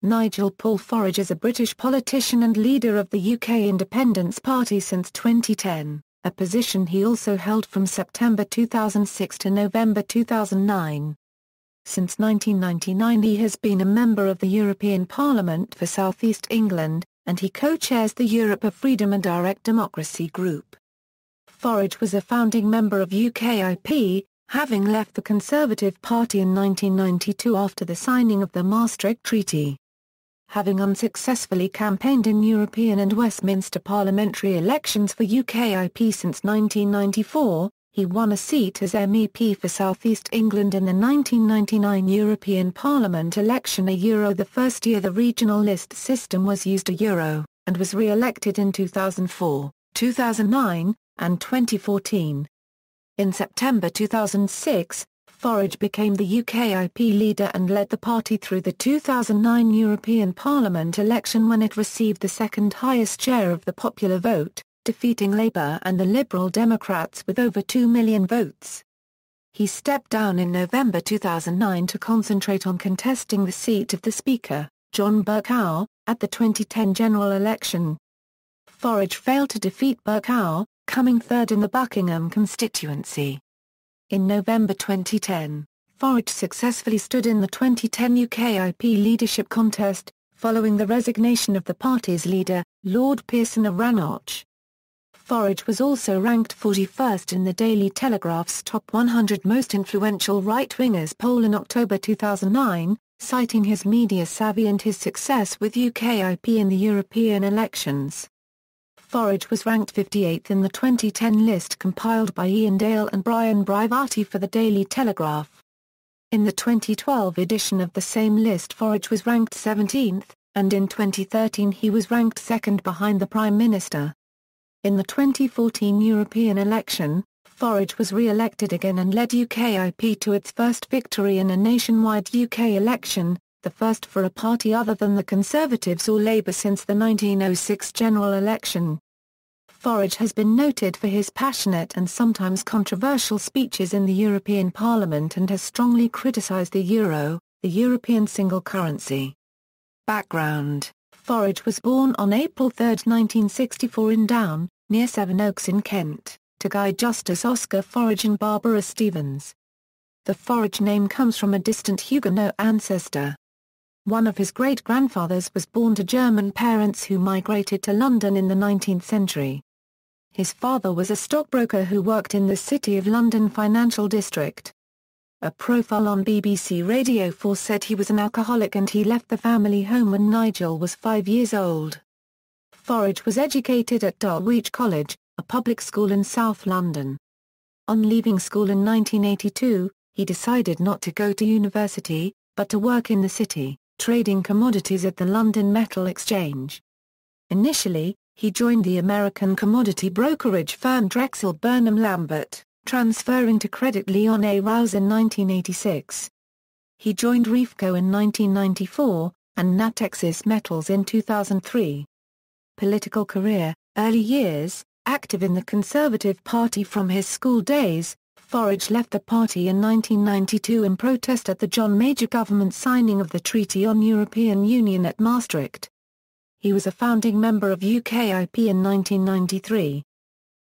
Nigel Paul Farage is a British politician and leader of the UK Independence Party since 2010, a position he also held from September 2006 to November 2009. Since 1999 he has been a member of the European Parliament for South East England, and he co-chairs the Europe of Freedom and Direct Democracy group. Farage was a founding member of UKIP, having left the Conservative Party in 1992 after the signing of the Maastricht Treaty. Having unsuccessfully campaigned in European and Westminster parliamentary elections for UKIP since 1994, he won a seat as MEP for South East England in the 1999 European Parliament election the first year the regional list system was used and was re-elected in 2004, 2009, and 2014. In September 2006, Farage became the UKIP leader and led the party through the 2009 European Parliament election when it received the second highest share of the popular vote, defeating Labour and the Liberal Democrats with over 2 million votes. He stepped down in November 2009 to concentrate on contesting the seat of the Speaker, John Bercow, at the 2010 general election. Farage failed to defeat Bercow, coming third in the Buckingham constituency. In November 2010, Farage successfully stood in the 2010 UKIP leadership contest, following the resignation of the party's leader, Lord Pearson of Rannoch. Farage was also ranked 41st in the Daily Telegraph's Top 100 Most Influential Right-Wingers poll in October 2009, citing his media savvy and his success with UKIP in the European elections. Farage was ranked 58th in the 2010 list compiled by Ian Dale and Brian Brivati for the Daily Telegraph. In the 2012 edition of the same list Farage was ranked 17th, and in 2013 he was ranked second behind the Prime Minister. In the 2014 European election, Farage was re-elected again and led UKIP to its first victory in a nationwide UK election, the first for a party other than the Conservatives or Labour since the 1906 general election. Farage has been noted for his passionate and sometimes controversial speeches in the European Parliament and has strongly criticised the euro, the European single currency. Background: Farage was born on April 3, 1964 in Down, near Sevenoaks in Kent, to Guy Justice Oscar Farage and Barbara Stevens. The Farage name comes from a distant Huguenot ancestor. One of his great-grandfathers was born to German parents who migrated to London in the 19th century. His father was a stockbroker who worked in the City of London financial district. A profile on BBC Radio 4 said he was an alcoholic and he left the family home when Nigel was 5 years old. Farage was educated at Dulwich College, a public school in South London. On leaving school in 1982, he decided not to go to university, but to work in the city, trading commodities at the London Metal Exchange. Initially, he joined the American commodity brokerage firm Drexel Burnham Lambert, transferring to Credit Lyonnais Rouse in 1986. He joined Refco in 1994, and Natexis Metals in 2003. Political career: early years, active in the Conservative Party from his school days, Farage left the party in 1992 in protest at the John Major government signing of the Treaty on European Union at Maastricht. He was a founding member of UKIP in 1993.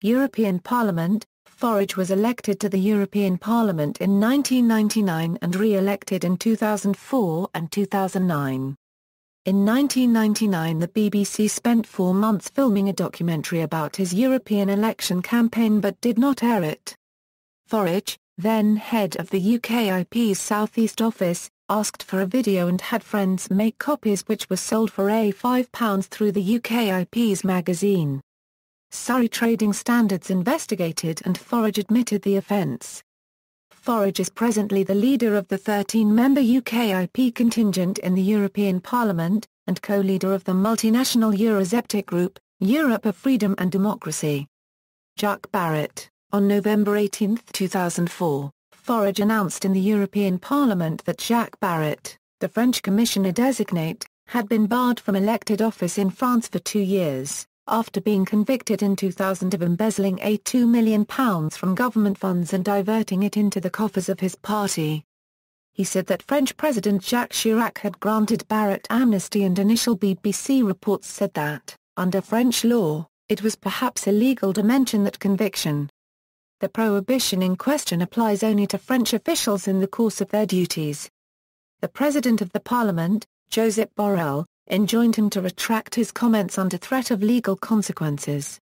European Parliament: Farage was elected to the European Parliament in 1999 and re-elected in 2004 and 2009. In 1999 the BBC spent 4 months filming a documentary about his European election campaign but did not air it. Farage, then head of the UKIP's South East office, asked for a video and had friends make copies which were sold for £5 through the UKIP's magazine. Surrey Trading Standards investigated and Farage admitted the offence. Farage is presently the leader of the 13-member UKIP contingent in the European Parliament, and co-leader of the multinational Eurosceptic group, Europe of Freedom and Democracy. Jacques Barrot: on November 18, 2004, Farage announced in the European Parliament that Jacques Barrot, the French commissioner designate, had been barred from elected office in France for 2 years, after being convicted in 2000 of embezzling £2 million from government funds and diverting it into the coffers of his party. He said that French President Jacques Chirac had granted Barrett amnesty, and initial BBC reports said that, under French law, it was perhaps illegal to mention that conviction. The prohibition in question applies only to French officials in the course of their duties. The President of the Parliament, Josep Borrell, enjoined him to retract his comments under threat of legal consequences.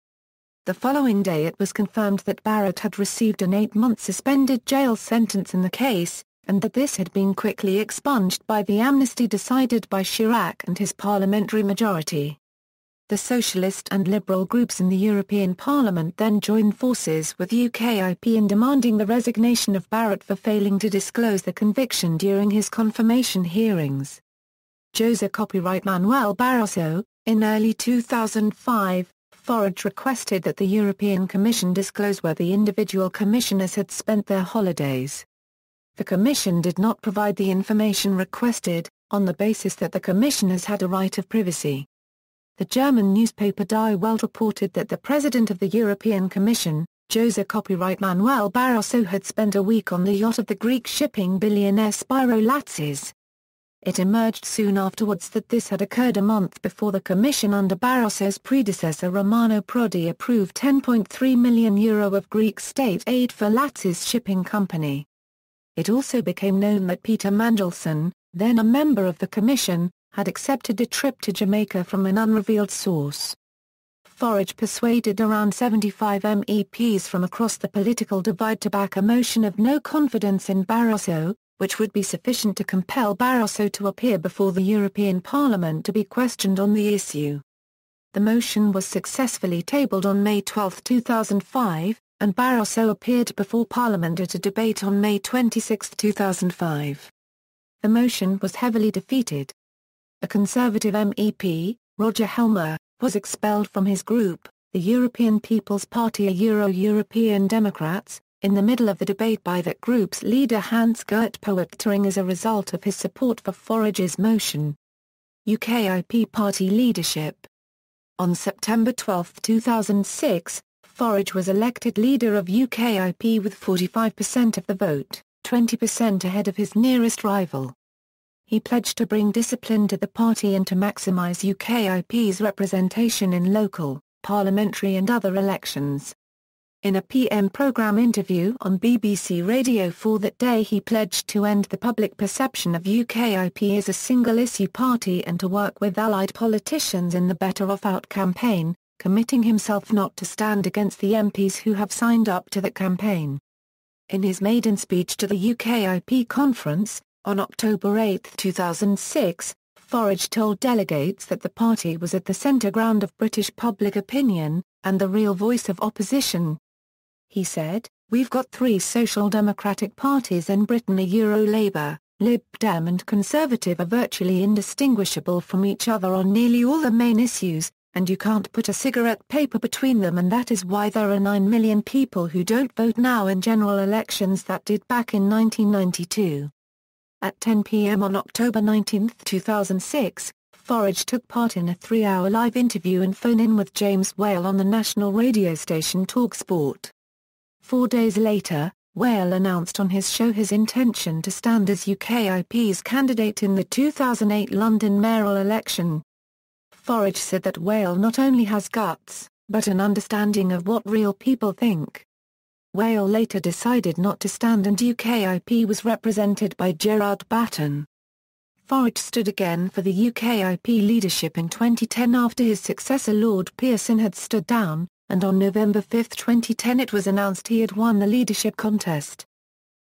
The following day it was confirmed that Barrett had received an 8-month suspended jail sentence in the case, and that this had been quickly expunged by the amnesty decided by Chirac and his parliamentary majority. The Socialist and Liberal groups in the European Parliament then joined forces with UKIP in demanding the resignation of Barrett for failing to disclose the conviction during his confirmation hearings. José copyright Manuel Barroso. In early 2005, Farage requested that the European Commission disclose where the individual commissioners had spent their holidays. The Commission did not provide the information requested, on the basis that the commissioners had a right of privacy. The German newspaper Die Welt reported that the President of the European Commission, José copyright Manuel Barroso, had spent a week on the yacht of the Greek shipping billionaire Spyro Latsis. It emerged soon afterwards that this had occurred a month before the Commission under Barroso's predecessor Romano Prodi approved €10.3 million of Greek state aid for Latsis shipping company. It also became known that Peter Mandelson, then a member of the Commission, had accepted a trip to Jamaica from an unrevealed source. Farage persuaded around 75 MEPs from across the political divide to back a motion of no confidence in Barroso, which would be sufficient to compel Barroso to appear before the European Parliament to be questioned on the issue. The motion was successfully tabled on May 12, 2005, and Barroso appeared before Parliament at a debate on May 26, 2005. The motion was heavily defeated. A Conservative MEP, Roger Helmer, was expelled from his group, the European People's Party Euro-European Democrats, in the middle of the debate by that group's leader Hans-Gert Pöttering as a result of his support for Farage's motion. UKIP party leadership. On September 12, 2006, Farage was elected leader of UKIP with 45% of the vote, 20% ahead of his nearest rival. He pledged to bring discipline to the party and to maximise UKIP's representation in local, parliamentary and other elections. In a PM programme interview on BBC Radio 4 that day, he pledged to end the public perception of UKIP as a single-issue party and to work with allied politicians in the Better Off Out campaign, committing himself not to stand against the MPs who have signed up to the campaign. In his maiden speech to the UKIP conference, on October 8, 2006, Farage told delegates that the party was at the centre ground of British public opinion, and the real voice of opposition. He said, "We've got three social democratic parties in Britain. A Euro-Labour, Lib Dem and Conservative are virtually indistinguishable from each other on nearly all the main issues, and you can't put a cigarette paper between them, and that is why there are 9 million people who don't vote now in general elections that did back in 1992. At 10 p.m. on October 19, 2006, Farage took part in a 3-hour live interview and phone-in with James Whale on the national radio station talkSPORT. 4 days later, Whale announced on his show his intention to stand as UKIP's candidate in the 2008 London mayoral election. Farage said that Whale not only has guts, but an understanding of what real people think. Whale later decided not to stand, and UKIP was represented by Gerard Batten. Farage stood again for the UKIP leadership in 2010 after his successor Lord Pearson had stood down, and on November 5, 2010 it was announced he had won the leadership contest.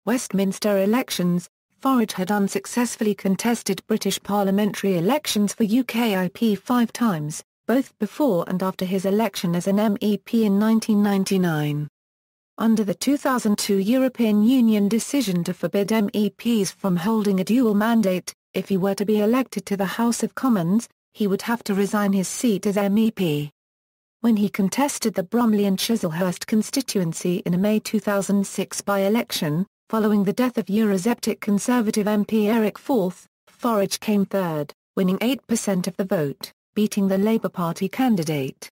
Westminster elections. Farage had unsuccessfully contested British parliamentary elections for UKIP 5 times, both before and after his election as an MEP in 1999. Under the 2002 European Union decision to forbid MEPs from holding a dual mandate, if he were to be elected to the House of Commons, he would have to resign his seat as MEP. When he contested the Bromley and Chislehurst constituency in a May 2006 by-election, following the death of Eurosceptic Conservative MP Eric Forth, Farage came third, winning 8% of the vote, beating the Labour Party candidate.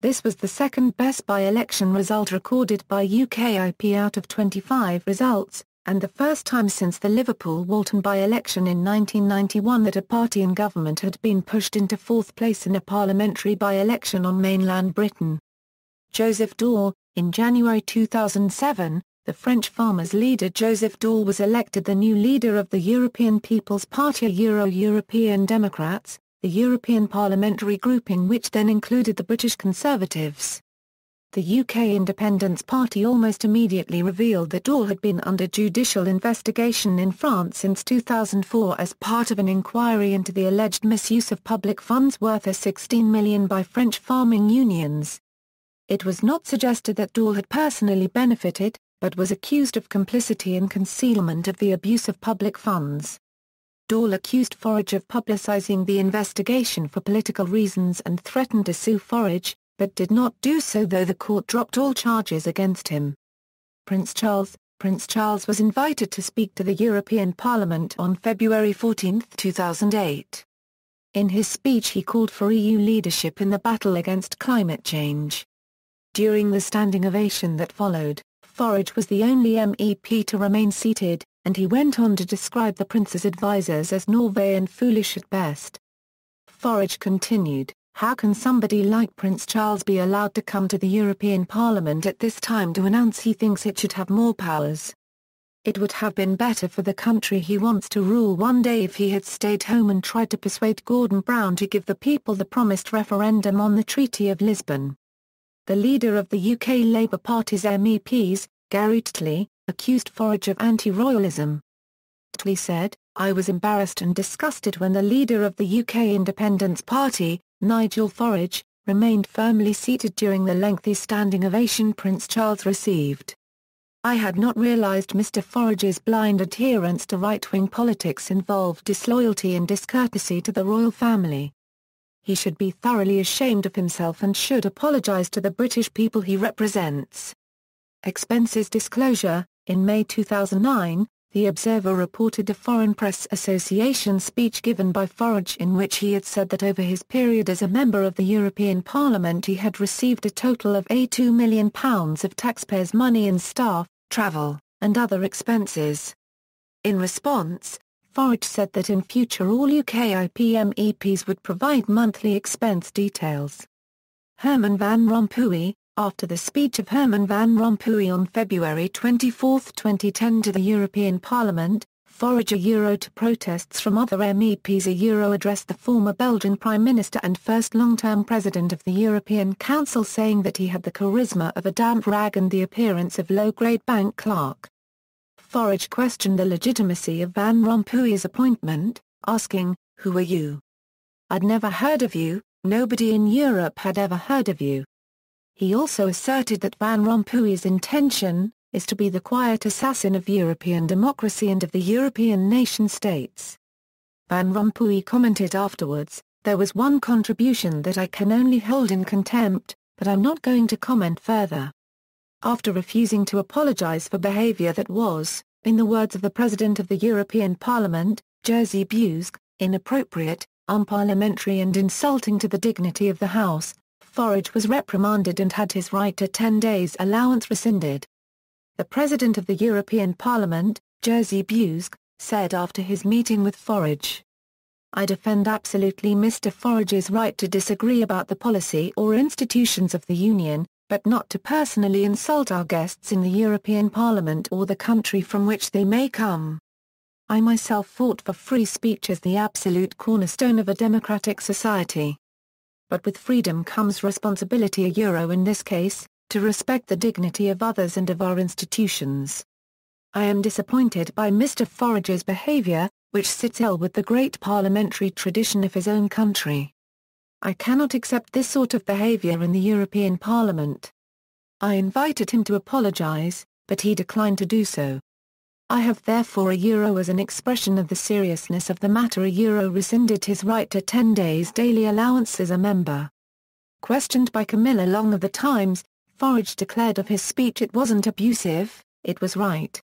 This was the second-best by-election result recorded by UKIP out of 25 results, and the first time since the Liverpool-Walton by-election in 1991 that a party in government had been pushed into fourth place in a parliamentary by-election on mainland Britain. Joseph Daul. In January 2007, the French farmers' leader Joseph Daul was elected the new leader of the European People's Party European Democrats, the European parliamentary grouping which then included the British Conservatives. The UK Independence Party almost immediately revealed that Daul had been under judicial investigation in France since 2004 as part of an inquiry into the alleged misuse of public funds worth £16 million by French farming unions. It was not suggested that Daul had personally benefited, but was accused of complicity in concealment of the abuse of public funds. Daul accused Farage of publicising the investigation for political reasons and threatened to sue Farage, but did not do so though the court dropped all charges against him. Prince Charles was invited to speak to the European Parliament on February 14, 2008. In his speech he called for EU leadership in the battle against climate change. During the standing ovation that followed, Farage was the only MEP to remain seated, and he went on to describe the prince's advisers as naïve and foolish at best. Farage continued, "How can somebody like Prince Charles be allowed to come to the European Parliament at this time to announce he thinks it should have more powers? It would have been better for the country he wants to rule one day if he had stayed home and tried to persuade Gordon Brown to give the people the promised referendum on the Treaty of Lisbon." The leader of the UK Labour Party's MEPs, Gary Tetley, accused Farage of anti-royalism. Tetley said, "I was embarrassed and disgusted when the leader of the UK Independence Party, Nigel Farage, remained firmly seated during the lengthy standing ovation Prince Charles received. I had not realised Mr Farage's blind adherence to right-wing politics involved disloyalty and discourtesy to the royal family. He should be thoroughly ashamed of himself and should apologise to the British people he represents." Expenses disclosure. In May 2009, The Observer reported a Foreign Press Association speech given by Farage in which he had said that over his period as a member of the European Parliament he had received a total of £82 million of taxpayers' money in staff, travel, and other expenses. In response, Farage said that in future all UKIP MEPs would provide monthly expense details. Herman Van Rompuy. After the speech of Herman Van Rompuy on February 24, 2010 to the European Parliament, Farage to protests from other MEPs addressed the former Belgian Prime Minister and first long-term President of the European Council saying that he had the charisma of a damp rag and the appearance of low-grade bank clerk. Farage questioned the legitimacy of Van Rompuy's appointment, asking, "Who are you? I'd never heard of you, nobody in Europe had ever heard of you." He also asserted that Van Rompuy's intention is to be the quiet assassin of European democracy and of the European nation-states. Van Rompuy commented afterwards, "There was one contribution that I can only hold in contempt, but I'm not going to comment further." After refusing to apologise for behaviour that was, in the words of the President of the European Parliament, Jerzy Buzek, inappropriate, unparliamentary and insulting to the dignity of the House, Farage was reprimanded and had his right to 10 days allowance rescinded. The President of the European Parliament, Jerzy Buzek, said after his meeting with Farage, "I defend absolutely Mr Farage's right to disagree about the policy or institutions of the Union, but not to personally insult our guests in the European Parliament or the country from which they may come. I myself fought for free speech as the absolute cornerstone of a democratic society. But with freedom comes responsibility in this case, to respect the dignity of others and of our institutions. I am disappointed by Mr Farage's behaviour, which sits ill with the great parliamentary tradition of his own country. I cannot accept this sort of behaviour in the European Parliament. I invited him to apologise, but he declined to do so. I have therefore as an expression of the seriousness of the matter rescinded his right to 10 days daily allowance as a member." Questioned by Camilla Long of The Times, Farage declared of his speech it wasn't abusive, it was right.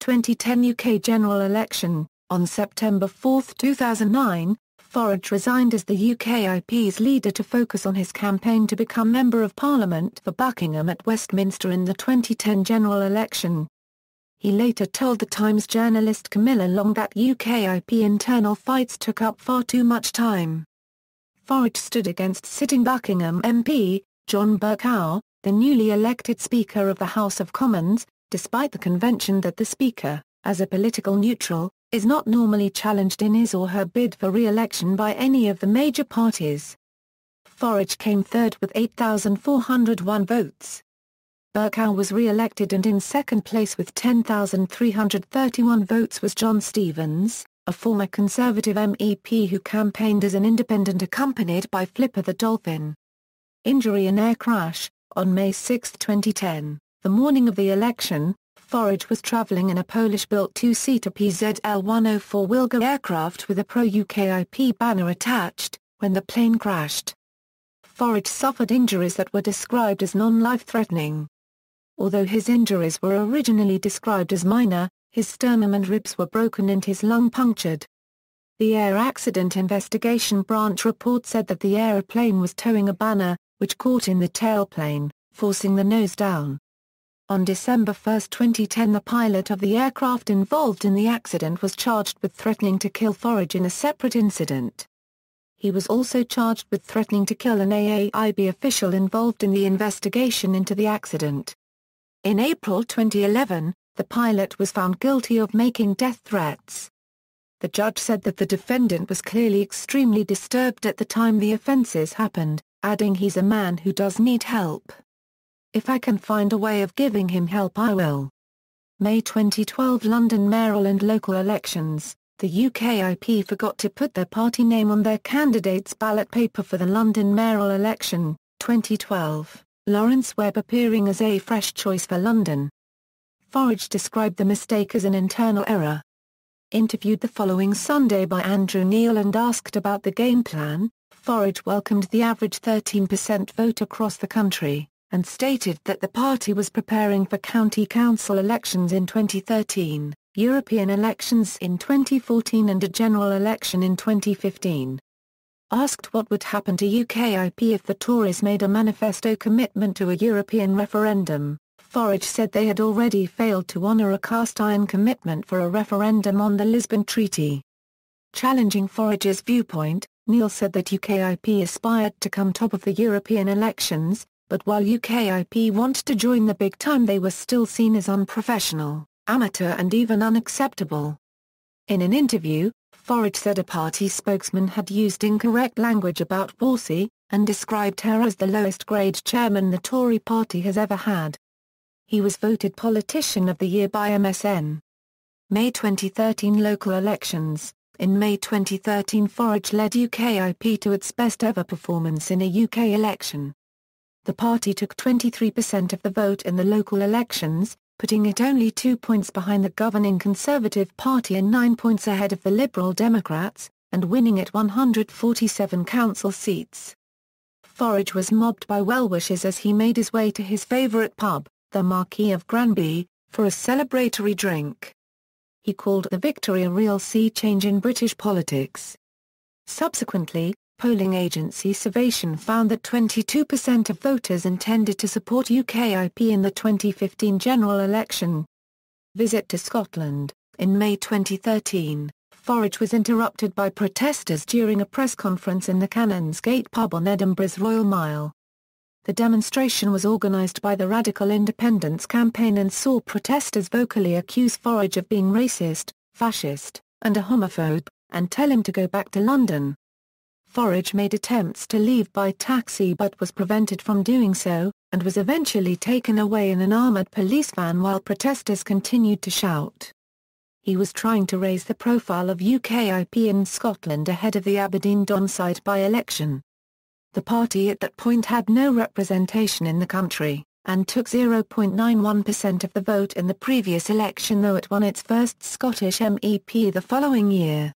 2010 UK general election. On September 4, 2009, Farage resigned as the UKIP's leader to focus on his campaign to become Member of Parliament for Buckingham at Westminster in the 2010 general election. He later told The Times journalist Camilla Long that UKIP internal fights took up far too much time. Farage stood against sitting Buckingham MP, John Bercow, the newly elected Speaker of the House of Commons, despite the convention that the Speaker, as a political neutral, is not normally challenged in his or her bid for re-election by any of the major parties. Farage came third with 8,401 votes. Bercow was re-elected, and in second place with 10,331 votes was John Stevens, a former Conservative MEP who campaigned as an independent accompanied by Flipper the Dolphin. Injury in air crash. On May 6, 2010, the morning of the election, Farage was travelling in a Polish-built two-seater PZL-104 Wilga aircraft with a pro-UKIP banner attached, when the plane crashed. Farage suffered injuries that were described as non-life-threatening. Although his injuries were originally described as minor, his sternum and ribs were broken and his lung punctured. The Air Accident Investigation Branch report said that the aeroplane was towing a banner, which caught in the tailplane, forcing the nose down. On December 1, 2010, the pilot of the aircraft involved in the accident was charged with threatening to kill Farage in a separate incident. He was also charged with threatening to kill an AAIB official involved in the investigation into the accident. In April 2011, the pilot was found guilty of making death threats. The judge said that the defendant was clearly extremely disturbed at the time the offences happened, adding, "He's a man who does need help. If I can find a way of giving him help, I will." May 2012 London mayoral and local elections. The UKIP forgot to put their party name on their candidate's ballot paper for the London mayoral election, 2012. Lawrence Webb appearing as a fresh choice for London. Farage described the mistake as an internal error. Interviewed the following Sunday by Andrew Neil and asked about the game plan, Farage welcomed the average 13% vote across the country, and stated that the party was preparing for county council elections in 2013, European elections in 2014 and a general election in 2015. Asked what would happen to UKIP if the Tories made a manifesto commitment to a European referendum, Farage said they had already failed to honour a cast-iron commitment for a referendum on the Lisbon Treaty. Challenging Farage's viewpoint, Neil said that UKIP aspired to come top of the European elections, but while UKIP wanted to join the big time, they were still seen as unprofessional, amateur and even unacceptable. In an interview, Farage said a party spokesman had used incorrect language about Wolsey, and described her as the lowest-grade chairman the Tory party has ever had. He was voted Politician of the Year by MSN. May 2013 local elections. In May 2013 Farage led UKIP to its best-ever performance in a UK election. The party took 23% of the vote in the local elections, putting it only 2 points behind the governing Conservative Party and 9 points ahead of the Liberal Democrats, and winning at 147 council seats. Farage was mobbed by well-wishers as he made his way to his favourite pub, the Marquis of Granby, for a celebratory drink. He called the victory a real sea change in British politics. Subsequently, polling agency Survation found that 22% of voters intended to support UKIP in the 2015 general election. Visit to Scotland. In May 2013, Farage was interrupted by protesters during a press conference in the Canonsgate pub on Edinburgh's Royal Mile. The demonstration was organised by the Radical Independence Campaign and saw protesters vocally accuse Farage of being racist, fascist, and a homophobe, and tell him to go back to London. Farage made attempts to leave by taxi but was prevented from doing so, and was eventually taken away in an armoured police van while protesters continued to shout. He was trying to raise the profile of UKIP in Scotland ahead of the Aberdeen Donside by-election. The party at that point had no representation in the country, and took 0.91% of the vote in the previous election, though it won its first Scottish MEP the following year.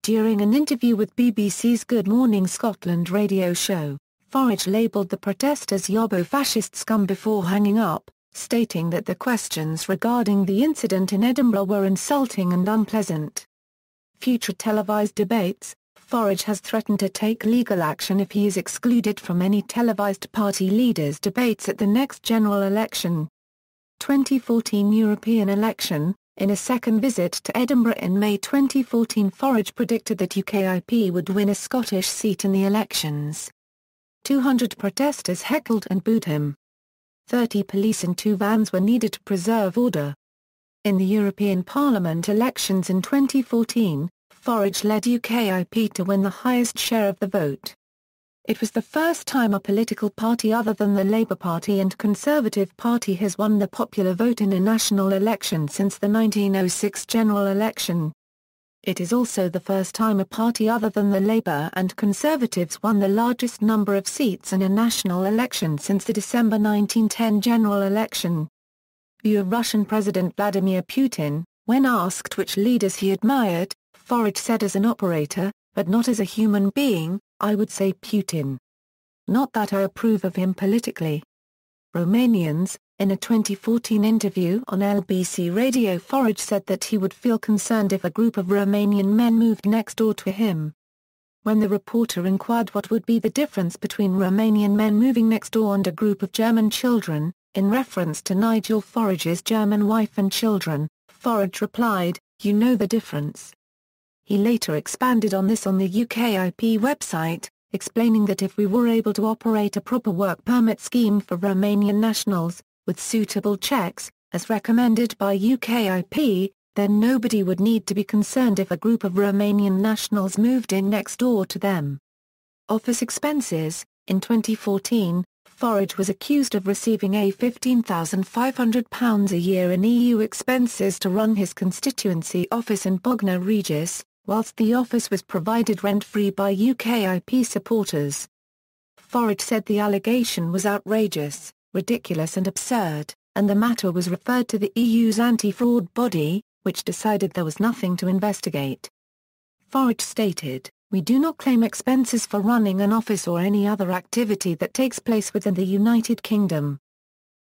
During an interview with BBC's Good Morning Scotland radio show, Farage labelled the protesters Yobbo-fascist scum before hanging up, stating that the questions regarding the incident in Edinburgh were insulting and unpleasant. Future televised debates. Farage has threatened to take legal action if he is excluded from any televised party leaders' debates at the next general election. 2014 European election. In a second visit to Edinburgh in May 2014, Farage predicted that UKIP would win a Scottish seat in the elections. 200 protesters heckled and booed him. 30 police and 2 vans were needed to preserve order. In the European Parliament elections in 2014, Farage led UKIP to win the highest share of the vote. It was the first time a political party other than the Labour Party and Conservative Party has won the popular vote in a national election since the 1906 general election. It is also the first time a party other than the Labour and Conservatives won the largest number of seats in a national election since the December 1910 general election. View of Russian President Vladimir Putin. When asked which leaders he admired, Farage said, as an operator, but not as a human being, I would say Putin. Not that I approve of him politically. Romanians. In a 2014 interview on LBC Radio, Farage said that he would feel concerned if a group of Romanian men moved next door to him. When the reporter inquired what would be the difference between Romanian men moving next door and a group of German children, in reference to Nigel Farage's German wife and children, Farage replied, "You know the difference." He later expanded on this on the UKIP website, explaining that if we were able to operate a proper work permit scheme for Romanian nationals, with suitable checks, as recommended by UKIP, then nobody would need to be concerned if a group of Romanian nationals moved in next door to them. Office expenses. In 2014, Farage was accused of receiving £15,500 a year in EU expenses to run his constituency office in Bognor Regis, whilst the office was provided rent-free by UKIP supporters. Farage said the allegation was outrageous, ridiculous and absurd, and the matter was referred to the EU's anti-fraud body, which decided there was nothing to investigate. Farage stated, "We do not claim expenses for running an office or any other activity that takes place within the United Kingdom.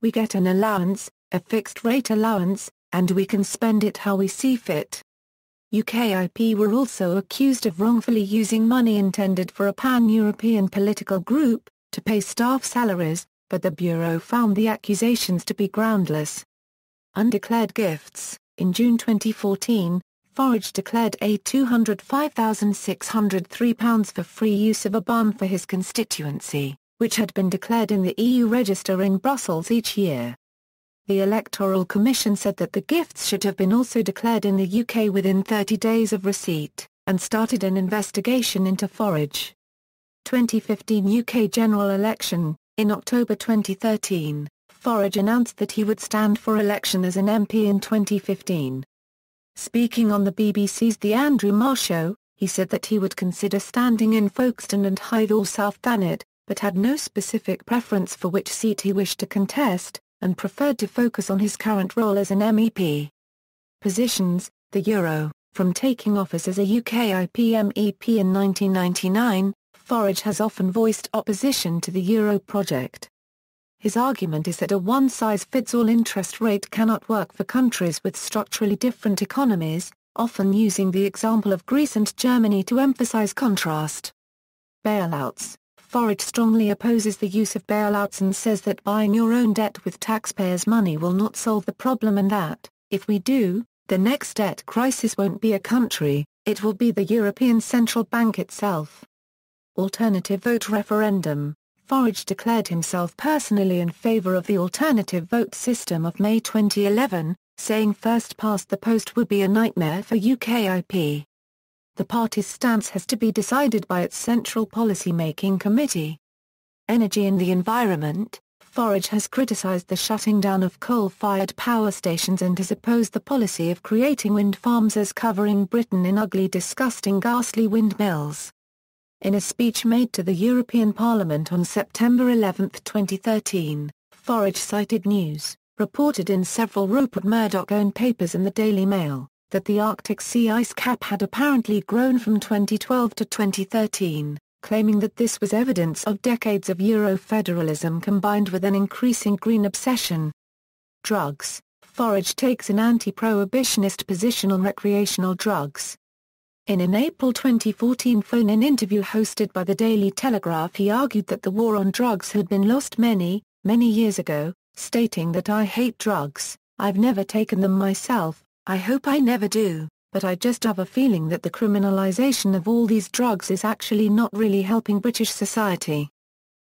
We get an allowance, a fixed-rate allowance, and we can spend it how we see fit." UKIP were also accused of wrongfully using money intended for a pan-European political group, to pay staff salaries, but the Bureau found the accusations to be groundless. Undeclared gifts. In June 2014, Farage declared a £205,603 for free use of a barn for his constituency, which had been declared in the EU register in Brussels each year. The Electoral Commission said that the gifts should have been also declared in the UK within 30 days of receipt, and started an investigation into Farage. 2015 UK general election. In October 2013, Farage announced that he would stand for election as an MP in 2015. Speaking on the BBC's The Andrew Marr Show, he said that he would consider standing in Folkestone and Hythe or South Thanet, but had no specific preference for which seat he wished to contest, and preferred to focus on his current role as an MEP. Positions. The Euro. From taking office as a UKIP MEP in 1999, Farage has often voiced opposition to the Euro project. His argument is that a one-size-fits-all interest rate cannot work for countries with structurally different economies, often using the example of Greece and Germany to emphasize contrast. Bailouts. Farage strongly opposes the use of bailouts and says that buying your own debt with taxpayers' money will not solve the problem, and that, if we do, the next debt crisis won't be a country, it will be the European Central Bank itself. Alternative vote referendum. Farage declared himself personally in favour of the alternative vote system of May 2011, saying first past the post would be a nightmare for UKIP. The party's stance has to be decided by its Central Policy-Making Committee. Energy and the environment. Farage has criticised the shutting down of coal-fired power stations and has opposed the policy of creating wind farms as covering Britain in ugly, disgusting, ghastly windmills. In a speech made to the European Parliament on September 11, 2013, Farage cited news, reported in several Rupert Murdoch-owned papers and the Daily Mail, that the Arctic sea ice cap had apparently grown from 2012 to 2013, claiming that this was evidence of decades of Euro-federalism combined with an increasing green obsession. Drugs. Farage takes an anti-prohibitionist position on recreational drugs. In an April 2014 phone-in interview hosted by the Daily Telegraph, he argued that the war on drugs had been lost many, many years ago, stating that I hate drugs, I've never taken them myself, I hope I never do, but I just have a feeling that the criminalisation of all these drugs is actually not really helping British society.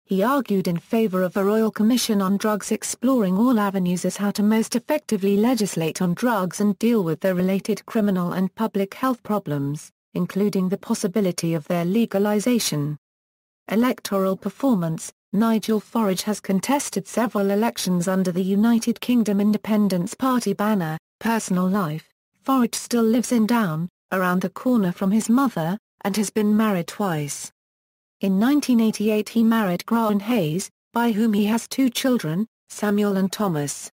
He argued in favour of a Royal Commission on Drugs exploring all avenues as how to most effectively legislate on drugs and deal with the related criminal and public health problems, including the possibility of their legalisation. Electoral performance: Nigel Farage has contested several elections under the United Kingdom Independence Party banner. Personal life: Farage still lives in Down, around the corner from his mother, and has been married twice. In 1988 he married Graham Hayes, by whom he has 2 children, Samuel and Thomas.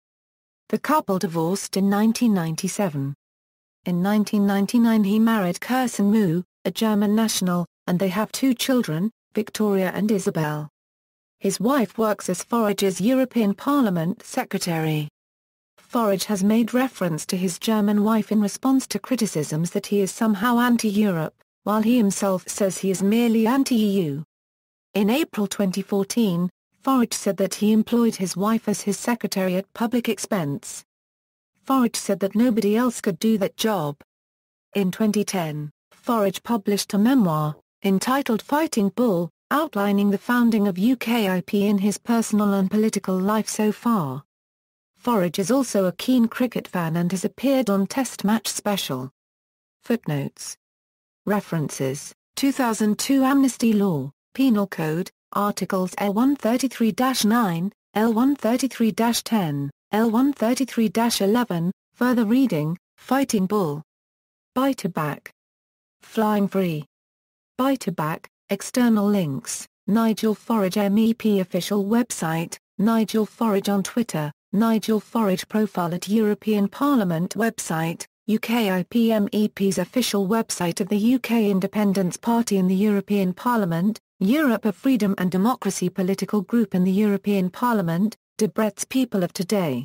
The couple divorced in 1997. In 1999 he married Kirsten Moo, a German national, and they have 2 children, Victoria and Isabel. His wife works as Farage's European Parliament secretary. Farage has made reference to his German wife in response to criticisms that he is somehow anti-Europe, while he himself says he is merely anti-EU. In April 2014, Farage said that he employed his wife as his secretary at public expense. Farage said that nobody else could do that job. In 2010, Farage published a memoir, entitled Fighting Bull, outlining the founding of UKIP in his personal and political life so far. Farage is also a keen cricket fan and has appeared on Test Match Special. Footnotes. References: 2002 Amnesty Law, Penal Code, Articles L133-9, L133-10, L133-11, further reading, Fighting Bull. Buyback. Flying Free. Buyback, external links, Nigel Farage MEP official website, Nigel Farage on Twitter, Nigel Farage profile at European Parliament website, UKIP MEP's official website of the UK Independence Party in the European Parliament, Europe of Freedom and Democracy political group in the European Parliament, Debrett's People of Today.